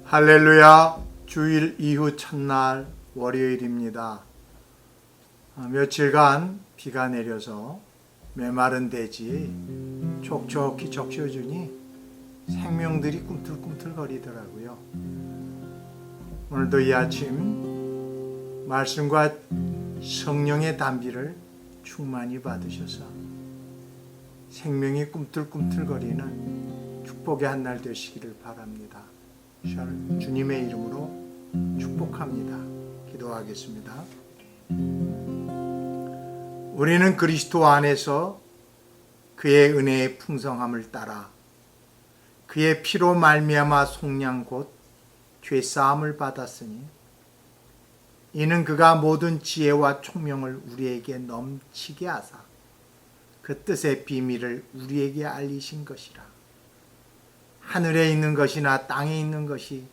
할렐루야. 주일 이후 첫날 월요일입니다. 며칠간 비가 내려서 메마른 대지에 촉촉히 적셔주니 생명들이 꿈틀꿈틀거리더라고요. 오늘도 이 아침 말씀과 성령의 단비를 충만히 받으셔서 생명이 꿈틀꿈틀거리는 축복의 한 날 되시기를 바랍니다. 주님의 이름으로 축복합니다. 기도하겠습니다. 우리는 그리스도 안에서 그의 은혜의 풍성함을 따라 그의 피로 말미암아 속량 곧 죄사함을 받았으니 이는 그가 모든 지혜와 총명을 우리에게 넘치게 하사 그 뜻의 비밀을 우리에게 알리신 것이라. 하늘에 있는 것이나 땅에 있는 것이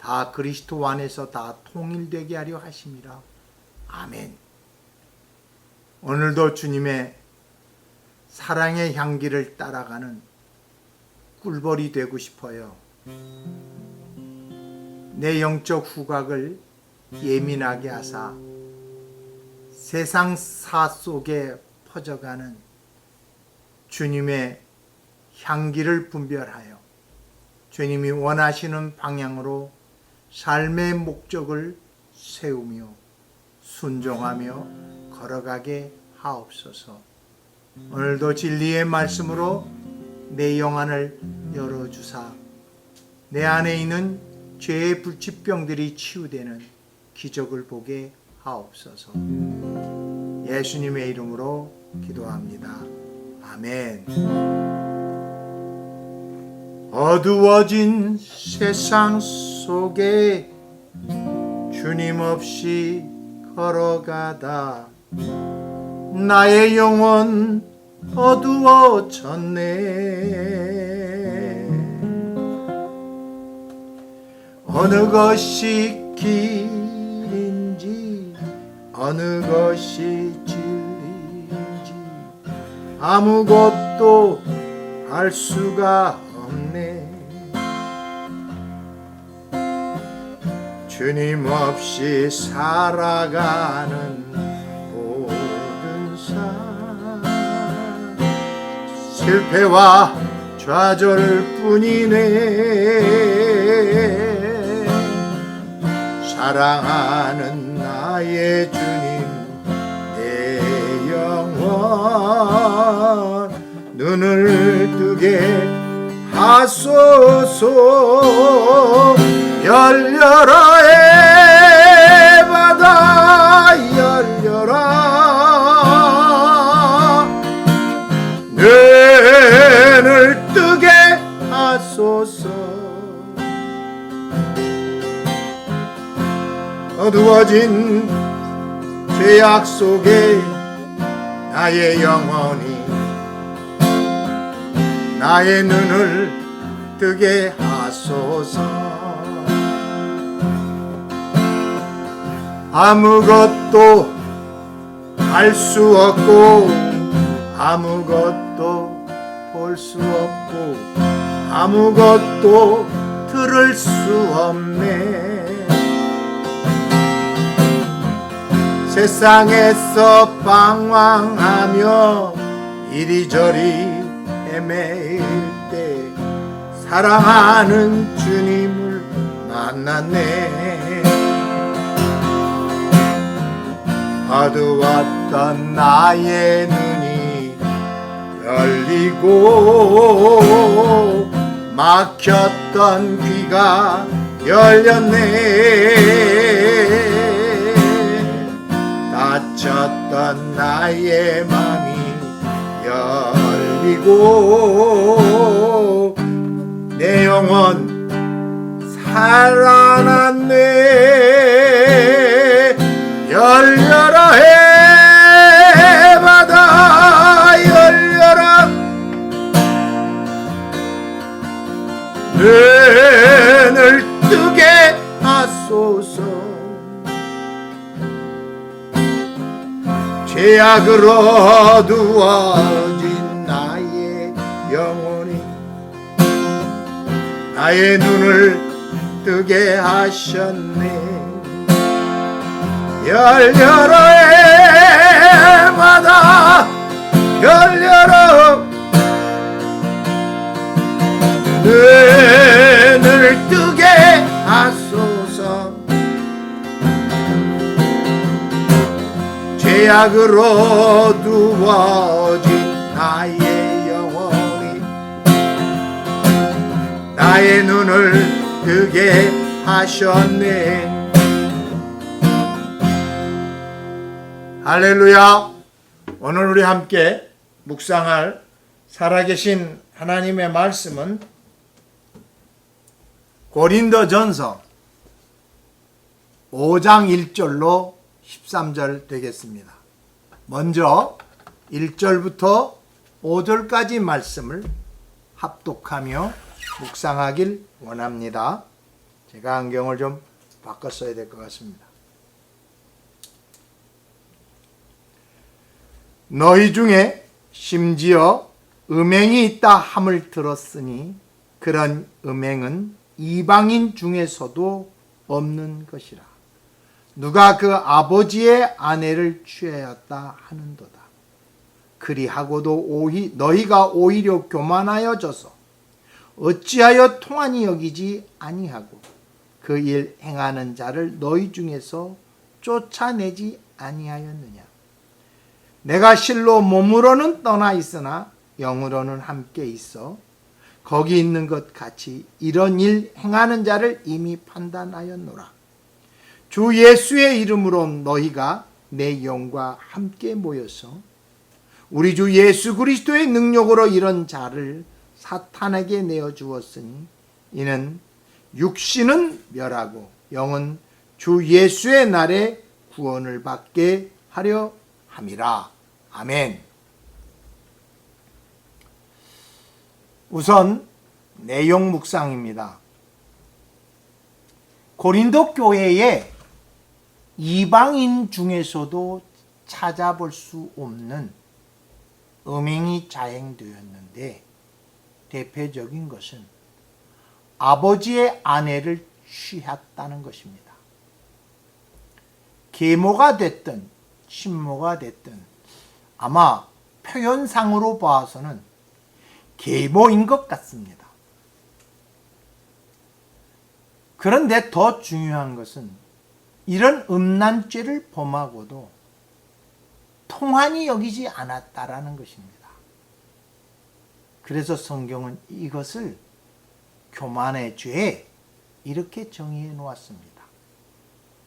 다 그리스도 안에서 다 통일되게 하려 하심이라. 아멘. 오늘도 주님의 사랑의 향기를 따라가는 꿀벌이 되고 싶어요. 내 영적 후각을 예민하게 하사 세상사 속에 퍼져가는 주님의 향기를 분별하여 주님이 원하시는 방향으로 삶의 목적을 세우며 순종하며 걸어가게 하옵소서. 오늘도 진리의 말씀으로 내 영안을 열어주사 내 안에 있는 죄의 불치병들이 치유되는 기적을 보게 하옵소서. 예수님의 이름으로 기도합니다. 아멘. 어두워진 세상 속에 주님 없이 걸어가다 나의 영혼 어두워졌네. 어느 것이 길인지 어느 것이 진리인지 아무것도 알 수가 없네. 주님 없이 살아가는 모든 삶 실패와 좌절뿐이네. 사랑하는 나의 주님 내 영혼 눈을 뜨게 하소서. 열려라 에바다 열려라 눈을 뜨게 하소서. 어두워진 죄악 속에 나의 영혼이 나의 눈을 뜨게 하소서. 아무것도 알 수 없고 아무것도 볼 수 없고 아무것도 들을 수 없네. 세상에서 방황하며 이리저리 헤매일 때 사랑하는 주님을 만났네. 어두웠던 나의 눈이 열리고 막혔던 귀가 열렸네. 닫혔던 나의 맘이 열리고 내 영혼 살아났네. 열려라 해바다 열려라 눈을 뜨게 하소서. 죄악으로 어두워진 나의 영혼이 나의 눈을 뜨게 하셨네. 열려라 해마다 열려라 눈을 뜨게 하소서. 죄악으로 누워진 나의 영혼이 나의 눈을 뜨게 하셨네. 할렐루야. 오늘 우리 함께 묵상할 살아계신 하나님의 말씀은 고린도전서 5장 1절로 13절 되겠습니다. 먼저 1절부터 5절까지 말씀을 합독하며 묵상하길 원합니다. 제가 안경을 좀 바꿔 써야 될 것 같습니다. 너희 중에 심지어 음행이 있다 함을 들었으니 그런 음행은 이방인 중에서도 없는 것이라. 누가 그 아버지의 아내를 취하였다 하는도다. 그리하고도 너희가 오히려 교만하여져서 어찌하여 통한이 여기지 아니하고 그 일 행하는 자를 너희 중에서 쫓아내지 아니하였느냐. 내가 실로 몸으로는 떠나 있으나 영으로는 함께 있어 거기 있는 것 같이 이런 일 행하는 자를 이미 판단하였노라. 주 예수의 이름으로 너희가 내 영과 함께 모여서 우리 주 예수 그리스도의 능력으로 이런 자를 사탄에게 내어주었으니 이는 육신은 멸하고 영은 주 예수의 날에 구원을 받게 하려 함이라. 아멘. 우선 내용 묵상입니다. 고린도 교회에 이방인 중에서도 찾아볼 수 없는 음행이 자행되었는데 대표적인 것은 아버지의 아내를 취했다는 것입니다. 계모가 됐든 친모가 됐든 아마 표현상으로 봐서는 계모인 것 같습니다. 그런데 더 중요한 것은 이런 음란죄를 범하고도 통한이 여기지 않았다라는 것입니다. 그래서 성경은 이것을 교만의 죄 이렇게 정의해 놓았습니다.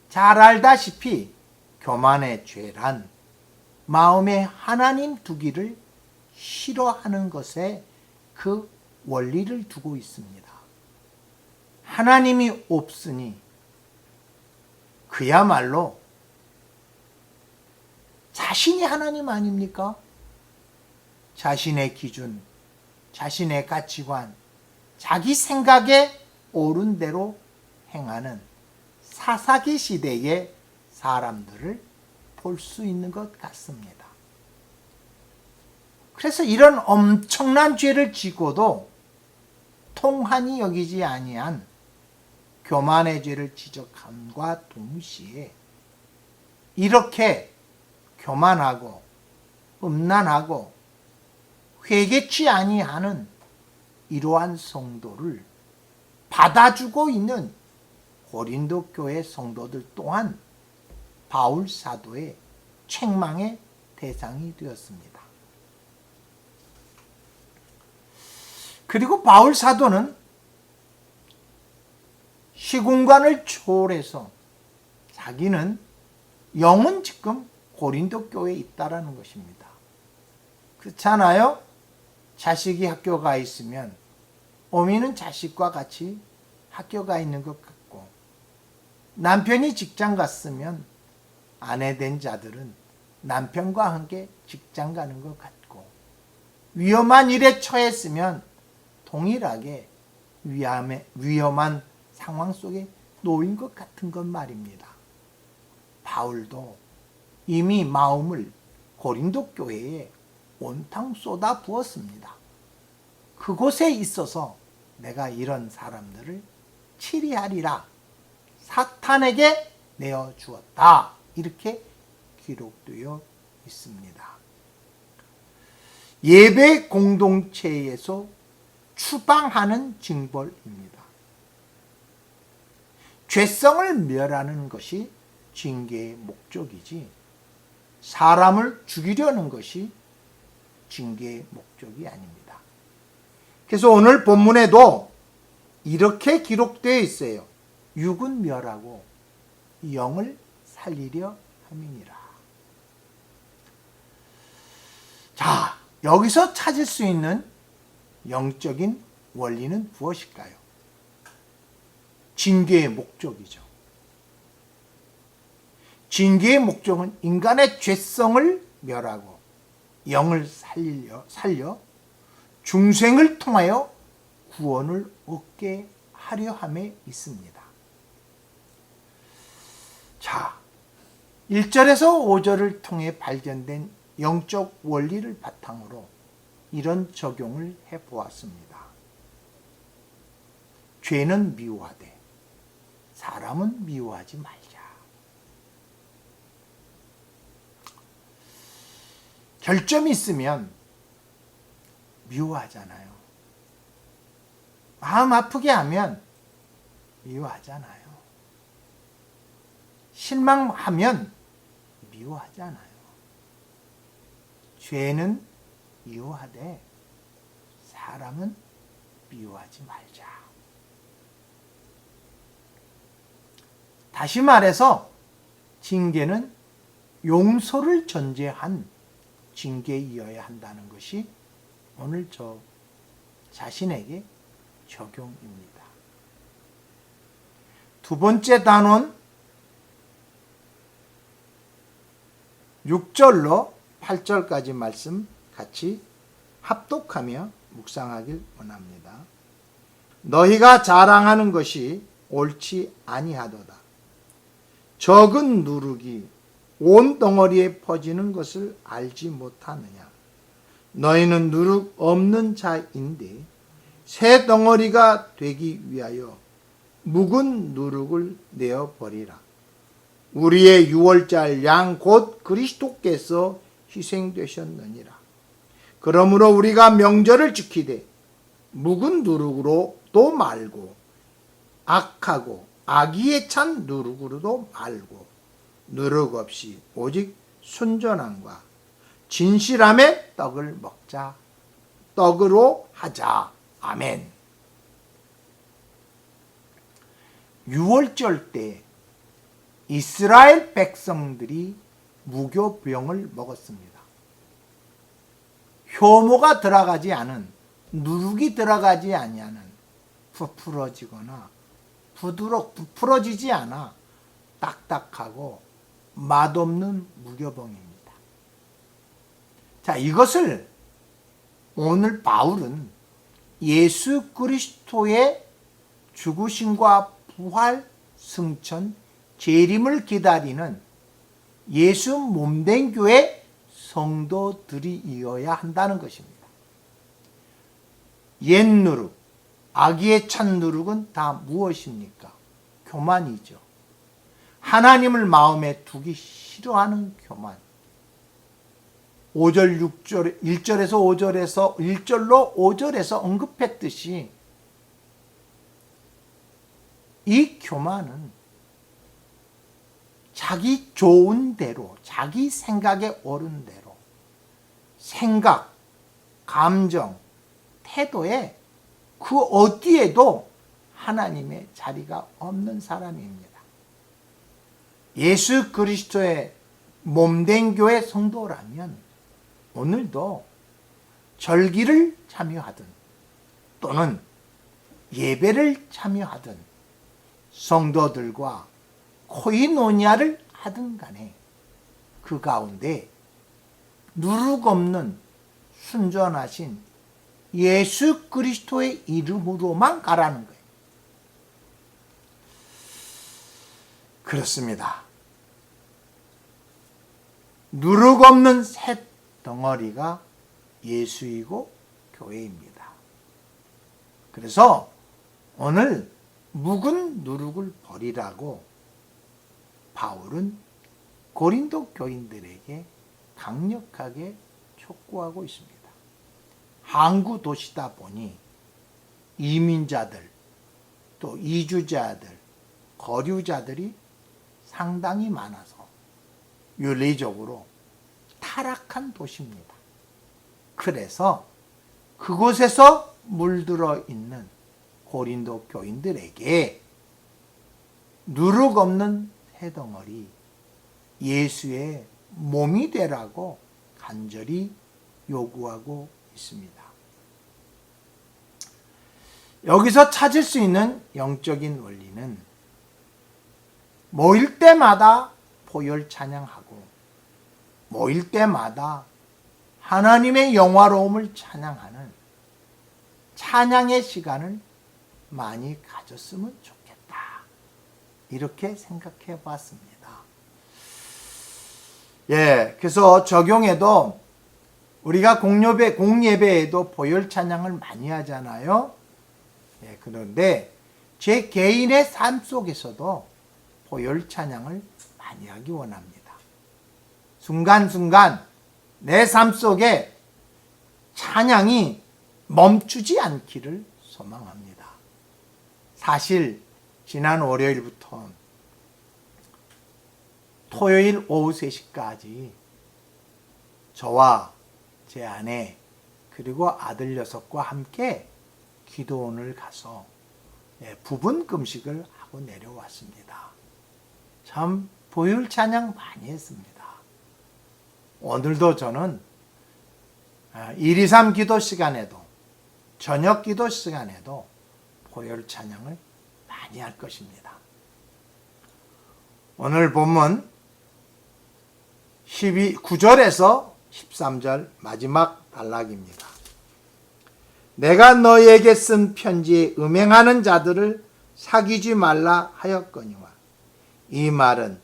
잘 알다시피 교만의 죄란 마음에 하나님 두기를 싫어하는 것에 그 원리를 두고 있습니다. 하나님이 없으니 그야말로 자신이 하나님 아닙니까? 자신의 기준, 자신의 가치관, 자기 생각에 옳은 대로 행하는 사사기 시대의 사람들을 볼 수 있는 것 같습니다. 그래서 이런 엄청난 죄를 지고도 통한이 여기지 아니한 교만의 죄를 지적함과 동시에 이렇게 교만하고 음란하고 회개치 아니하는 이러한 성도를 받아주고 있는 고린도 교회 성도들 또한 바울 사도의 책망의 대상이 되었습니다. 그리고 바울 사도는 시공간을 초월해서 자기는 영은 지금 고린도 교회에 있다라는 것입니다. 그렇잖아요? 자식이 학교가 있으면 어미는 자식과 같이 학교가 있는 것 같고, 남편이 직장 갔으면 아내 된 자들은 남편과 함께 직장 가는 것 같고, 위험한 일에 처했으면 동일하게 위험한 상황 속에 놓인 것 같은 것 말입니다. 바울도 이미 마음을 고린도 교회에 온탕 쏟아 부었습니다. 그곳에 있어서 내가 이런 사람들을 치리하리라 사탄에게 내어 주었다. 이렇게 기록되어 있습니다. 예배 공동체에서 추방하는 징벌입니다. 죄성을 멸하는 것이 징계의 목적이지 사람을 죽이려는 것이 징계의 목적이 아닙니다. 그래서 오늘 본문에도 이렇게 기록되어 있어요. 육은 멸하고 영을 살리려 함이니라. 자, 여기서 찾을 수 있는 영적인 원리는 무엇일까요? 징계의 목적이죠. 징계의 목적은 인간의 죄성을 멸하고 영을 살려 중생을 통하여 구원을 얻게 하려 함에 있습니다. 자, 1절에서 5절을 통해 발견된 영적 원리를 바탕으로 이런 적용을 해보았습니다. 죄는 미워하되 사람은 미워하지 말자. 결점이 있으면 미워하잖아요. 마음 아프게 하면 미워하잖아요. 실망하면 미워하잖아요. 죄는 미워하되 사람은 미워하지 말자. 다시 말해서 징계는 용서를 전제한 징계이어야 한다는 것이 오늘 저 자신에게 적용입니다. 두 번째 단원 6절로 8절까지 말씀 같이 합독하며 묵상하길 원합니다. 너희가 자랑하는 것이 옳지 아니하도다. 적은 누룩이 온 덩어리에 퍼지는 것을 알지 못하느냐. 너희는 누룩 없는 자인데 새 덩어리가 되기 위하여 묵은 누룩을 내어버리라. 우리의 유월절 양 곧 그리스도께서 희생되셨느니라. 그러므로 우리가 명절을 지키되 묵은 누룩으로 또 말고 악하고 악의에 찬 누룩으로도 말고 누룩 없이 오직 순전함과 진실함의 떡을 먹자. 떡으로 하자. 아멘. 유월절 때 이스라엘 백성들이 무교병을 먹었습니다. 효모가 들어가지 않은, 누룩이 들어가지 아니하는 부풀어지거나 부풀어지지 않아 딱딱하고 맛없는 무교병입니다. 자, 이것을 오늘 바울은 예수 그리스도의 죽으심과 부활, 승천, 재림을 기다리는 예수 몸된 교회 성도들이어야 한다는 것입니다. 옛 누룩, 악의에 찬 누룩은 다 무엇입니까? 교만이죠. 하나님을 마음에 두기 싫어하는 교만. 5절, 6절, 1절에서 5절에서 언급했듯이 이 교만은 자기 좋은 대로, 자기 생각에 옳은 대로 생각, 감정, 태도에 그 어디에도 하나님의 자리가 없는 사람입니다. 예수 그리스도의 몸된 교회 성도라면 오늘도 절기를 참여하든 또는 예배를 참여하든 성도들과 코이노니아를 하든 간에 그 가운데 누룩 없는 순전하신 예수 그리스도의 이름으로만 가라는 거예요. 그렇습니다. 누룩 없는 새 덩어리가 예수이고 교회입니다. 그래서 오늘 묵은 누룩을 버리라고 바울은 고린도 교인들에게 강력하게 촉구하고 있습니다. 항구 도시다 보니 이민자들, 또 이주자들, 거류자들이 상당히 많아서 윤리적으로 타락한 도시입니다. 그래서 그곳에서 물들어 있는 고린도 교인들에게 누룩 없는 새덩어리 예수의 몸이 되라고 간절히 요구하고 있습니다. 여기서 찾을 수 있는 영적인 원리는 모일 때마다 보혈 찬양하고 모일 때마다 하나님의 영화로움을 찬양하는 찬양의 시간을 많이 가졌으면 좋겠다. 이렇게 생각해 봤습니다. 그래서 적용해도 우리가 공예배에도 보혈 찬양을 많이 하잖아요. 그런데 제 개인의 삶 속에서도 보혈 찬양을 많이 하기 원합니다. 순간순간 내 삶 속에 찬양이 멈추지 않기를 소망합니다. 사실 지난 월요일부터 토요일 오후 3시까지 저와 제 아내 그리고 아들 녀석과 함께 기도원을 가서 부분 금식을 하고 내려왔습니다. 참 보혈 찬양 많이 했습니다. 오늘도 저는 123 기도 시간에도 저녁 기도 시간에도 보혈 찬양을 많이 할 것입니다. 오늘 본문 9절에서 13절 마지막 단락입니다. 내가 너희에게 쓴 편지에 음행하는 자들을 사귀지 말라 하였거니와 이 말은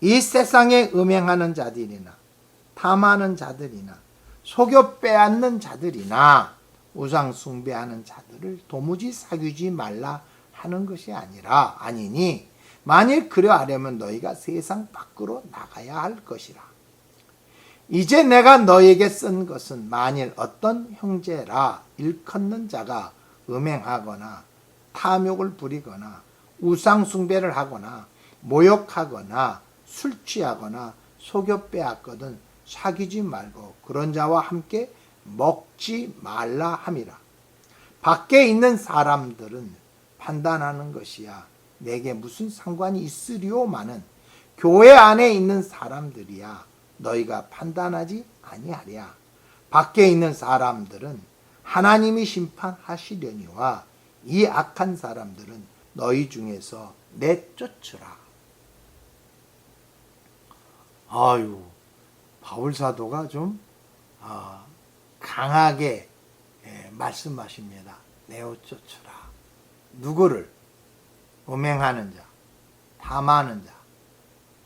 이 세상에 음행하는 자들이나 탐하는 자들이나 속여 빼앗는 자들이나 우상 숭배하는 자들을 도무지 사귀지 말라 하는 것이 아니니 만일 그러하려면 너희가 세상 밖으로 나가야 할 것이라. 이제 내가 너희에게 쓴 것은 만일 어떤 형제라 일컫는 자가 음행하거나 탐욕을 부리거나 우상 숭배를 하거나 모욕하거나 술 취하거나 속여 빼앗거든 사귀지 말고 그런 자와 함께 먹지 말라 함이라. 밖에 있는 사람들은 판단하는 것이야 내게 무슨 상관이 있으리오마는 교회 안에 있는 사람들이야 너희가 판단하지 아니하랴. 밖에 있는 사람들은 하나님이 심판하시려니와 이 악한 사람들은 너희 중에서 내쫓으라. 바울 사도가 좀 강하게 말씀하십니다. 내쫓으라. 누구를? 음행하는 자, 탐하는 자,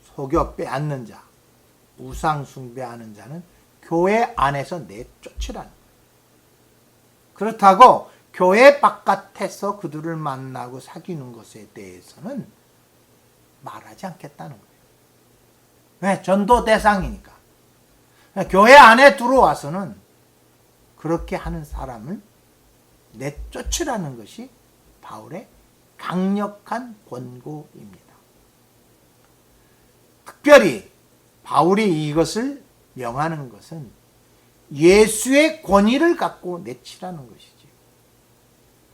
속여 빼앗는 자, 우상 숭배하는 자는 교회 안에서 내쫓으라는 거예요. 그렇다고 교회 바깥에서 그들을 만나고 사귀는 것에 대해서는 말하지 않겠다는 거예요. 왜? 전도 대상이니까. 교회 안에 들어와서는 그렇게 하는 사람을 내쫓으라는 것이 바울의 강력한 권고입니다. 특별히 바울이 이것을 명하는 것은 예수의 권위를 갖고 내치라는 것이지.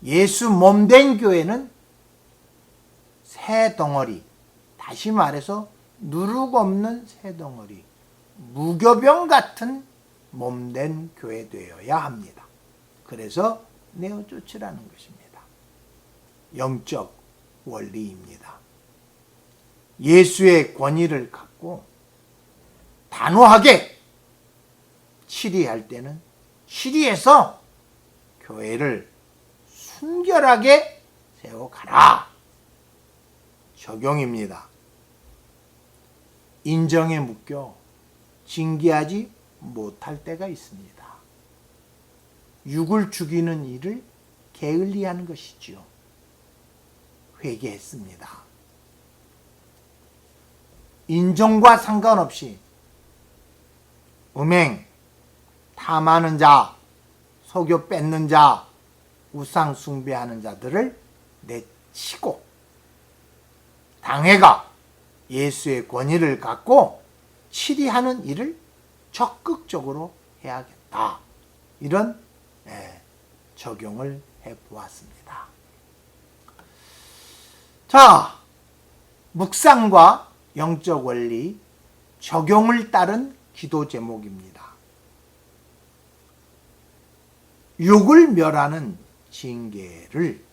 예수 몸된 교회는 새 덩어리, 다시 말해서 누룩 없는 새 덩어리, 무교병 같은 몸된 교회 되어야 합니다. 그래서 내어쫓으라는 것입니다. 영적 원리입니다. 예수의 권위를 갖고 단호하게 치리할 때는 치리해서 교회를 순결하게 세워가라. 적용입니다. 인정에 묶여 징계하지 못할 때가 있습니다. 육을 죽이는 일을 게을리하는 것이지요. 회개했습니다. 인종과 상관없이 음행, 탐하는 자, 속여 뺏는 자, 우상 숭배하는 자들을 내치고 당회가 예수의 권위를 갖고 치리하는 일을 적극적으로 해야겠다. 이런 적용을 해보았습니다. 자, 묵상과 영적 원리 적용을 따른 기도 제목입니다. 육을 멸하는 징계를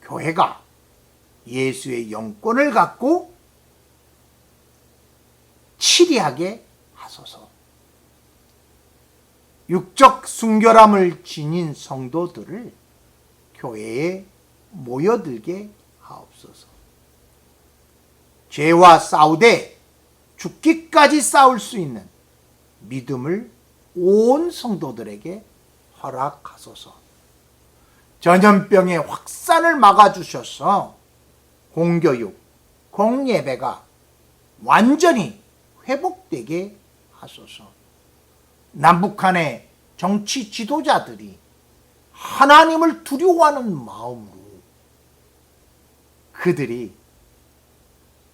교회가 예수의 영권을 갖고 치리하게 하소서. 육적 순결함을 지닌 성도들을 교회에 모여들게 하옵소서. 죄와 싸우되 죽기까지 싸울 수 있는 믿음을 온 성도들에게 허락하소서. 전염병의 확산을 막아주셔서 공교육, 공예배가 완전히 회복되게 하소서. 남북한의 정치 지도자들이 하나님을 두려워하는 마음으로 그들이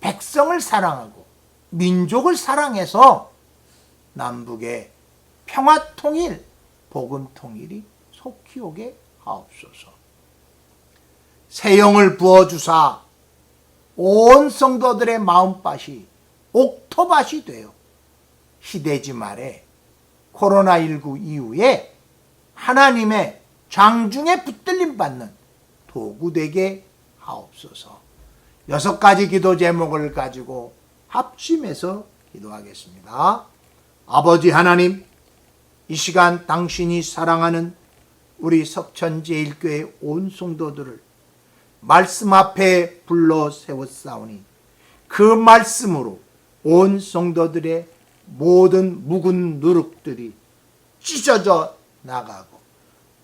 백성을 사랑하고 민족을 사랑해서 남북의 평화통일, 복음통일이 속히 오게 하옵소서. 새 영을 부어주사 온 성도들의 마음밭이 옥토밭이 되어 희대지 말에 코로나19 이후에 하나님의 장중에 붙들림 받는 도구 되게 하옵소서. 6가지 기도 제목을 가지고 합심해서 기도하겠습니다. 아버지 하나님, 이 시간 당신이 사랑하는 우리 석천제일교회 온 성도들을 말씀 앞에 불러 세웠사오니 그 말씀으로 온 성도들의 모든 묵은 누룩들이 찢어져 나가고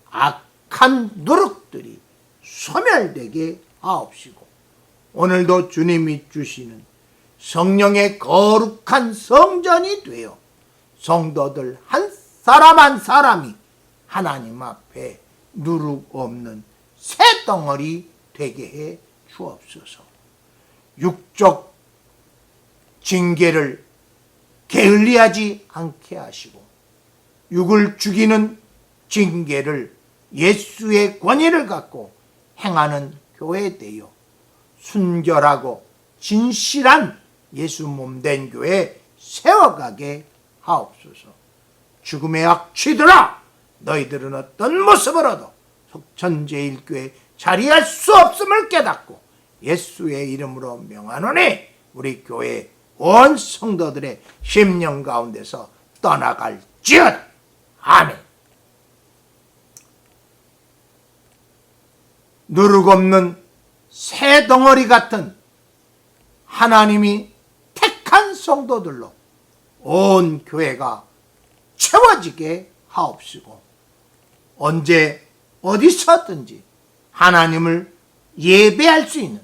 악한 누룩들이 소멸되게 하옵시고, 오늘도 주님이 주시는 성령의 거룩한 성전이 되어 성도들 한 사람 한 사람이 하나님 앞에 누룩 없는 새 덩어리 되게 해 주옵소서. 육적 징계를 게을리하지 않게 하시고 육을 죽이는 징계를 예수의 권위를 갖고 행하는 교회 되어 순결하고 진실한 예수 몸된 교회 세워가게 하옵소서. 죽음의 악취들아, 너희들은 어떤 모습으로도 석천제일교회 자리할 수 없음을 깨닫고 예수의 이름으로 명하노니 우리 교회 온 성도들의 심령 가운데서 떠나갈지어다. 아멘. 누룩 없는 새 덩어리 같은 하나님이 택한 성도들로 온 교회가 채워지게 하옵시고, 언제 어디서든지 하나님을 예배할 수 있는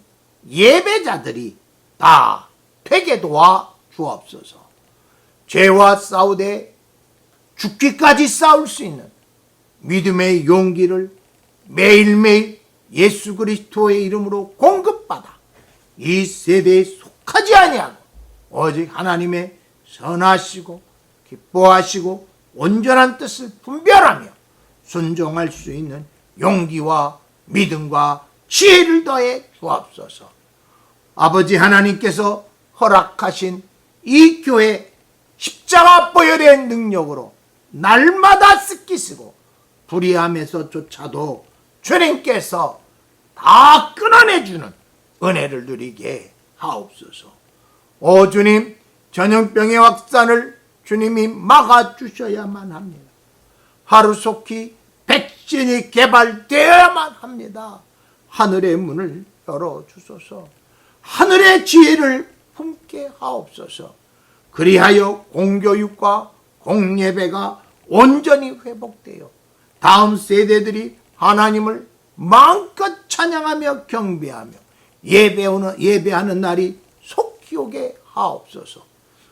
예배자들이 다 되게 도와 주옵소서. 죄와 싸우되 죽기까지 싸울 수 있는 믿음의 용기를 매일매일 예수 그리스도의 이름으로 공급받아 이 세대에 속하지 아니하고 오직 하나님의 선하시고 기뻐하시고 온전한 뜻을 분별하며 순종할 수 있는 용기와 믿음과 지혜를 더해 주옵소서. 아버지 하나님께서 허락하신 이 교회 십자가 보혈의 능력으로 날마다 쓰기쓰고 불의함에서조차도 주님께서 다 끊어내주는 은혜를 누리게 하옵소서. 오 주님, 전염병의 확산을 주님이 막아주셔야만 합니다. 하루속히 백신이 개발되어야만 합니다. 하늘의 문을 열어주소서. 하늘의 지혜를 품게 하옵소서. 그리하여 공교육과 공예배가 온전히 회복되어 다음 세대들이 하나님을 마음껏 찬양하며 경배하며 예배하는 날이 속히 오게 하옵소서.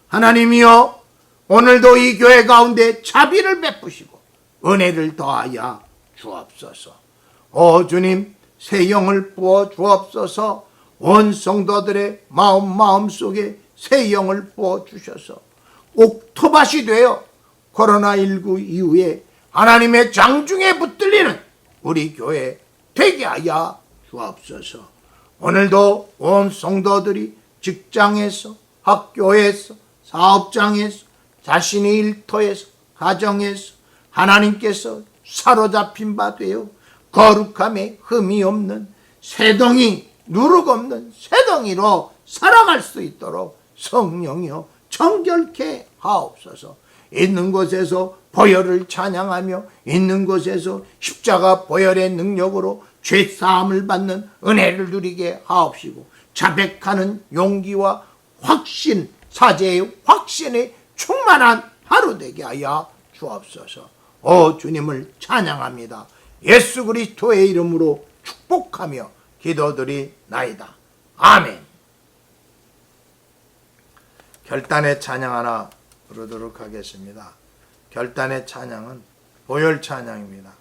하나님이여, 오늘도 이 교회 가운데 자비를 베푸시고 은혜를 더하여 주옵소서. 오 주님, 새 영을 부어 주옵소서. 온 성도들의 마음속에 새 영을 부어 주셔서 옥토밭이 되어 코로나19 이후에 하나님의 장중에 붙들리는 우리 교회 되게 하여 주옵소서. 오늘도 온 성도들이 직장에서, 학교에서, 사업장에서, 자신의 일터에서, 가정에서 하나님께서 사로잡힌 바 되어 거룩함에 흠이 없는 새덩이, 누룩 없는 새덩이로 살아갈 수 있도록 성령이여 정결케 하옵소서. 있는 곳에서 보혈을 찬양하며 있는 곳에서 십자가 보혈의 능력으로 죄사함을 받는 은혜를 누리게 하옵시고, 자백하는 용기와 확신, 사죄의 확신에 충만한 하루 되게 하여 주옵소서. 오 주님을 찬양합니다. 예수 그리스도의 이름으로 축복하며 기도드리나이다. 아멘. 결단의 찬양 하나 부르도록 하겠습니다. 결단의 찬양은 보혈 찬양입니다.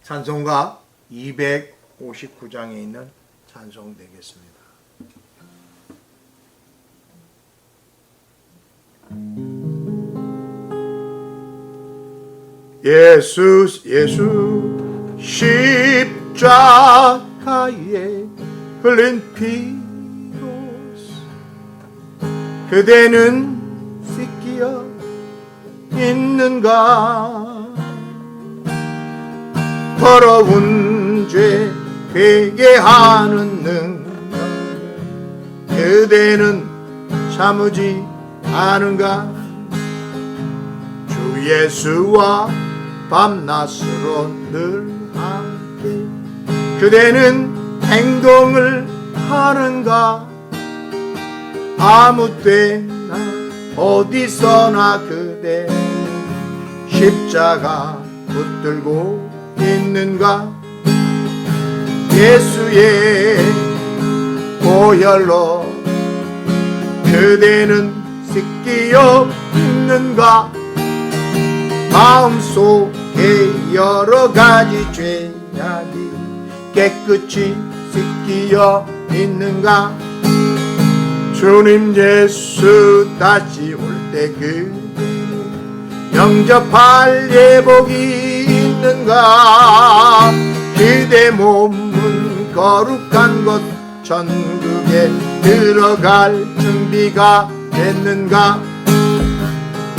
찬송가 259장에 있는 찬송 되겠습니다. 예수 십자가에 흘린 피로써 그대는 씻기어 있는가. 더러운 죄 되게 하는 능력 그대는 참으지 않은가. 주 예수와 밤낮으로 늘 함께 그대는 행동을 하는가. 아무 때나 어디서나 그대 십자가 붙들고 있는가. 예수의 보혈로 그대는 씻기어 있는가. 마음속에 여러가지 죄악이 깨끗이 씻기어 있는가. 주님 예수 다시 올 때 그대 영접할 예복이 있는가. 그대 몸은 거룩한 곳 천국에 들어갈 준비가 됐는가.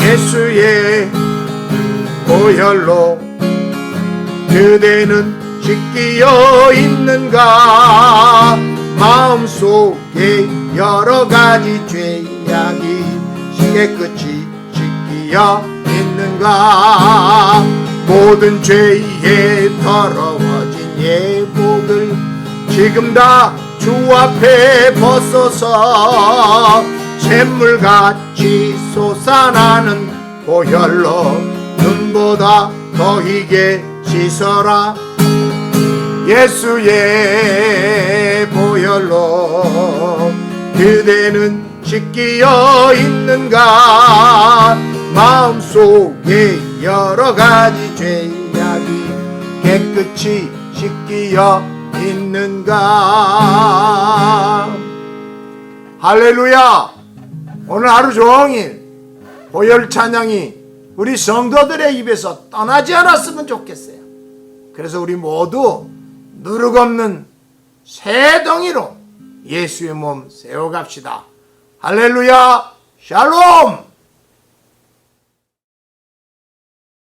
예수의 보혈로 그대는 씻기어 있는가. 마음속에 여러가지 죄악이 깨끗이 씻기어 있는가. 모든 죄에 더러워진 예복을 지금 다 주 앞에 벗어서 샘물같이 솟아나는 보혈로 눈보다 더 희게 씻어라. 예수의 보혈로 그대는 씻기어 있는가. 마음속에 여러가지 죄악이 깨끗이 씻기어 있는가. 할렐루야. 오늘 하루 종일 보혈 찬양이 우리 성도들의 입에서 떠나지 않았으면 좋겠어요. 그래서 우리 모두 누룩 없는 새 덩이로 예수의 몸 세워갑시다. 할렐루야. 샬롬.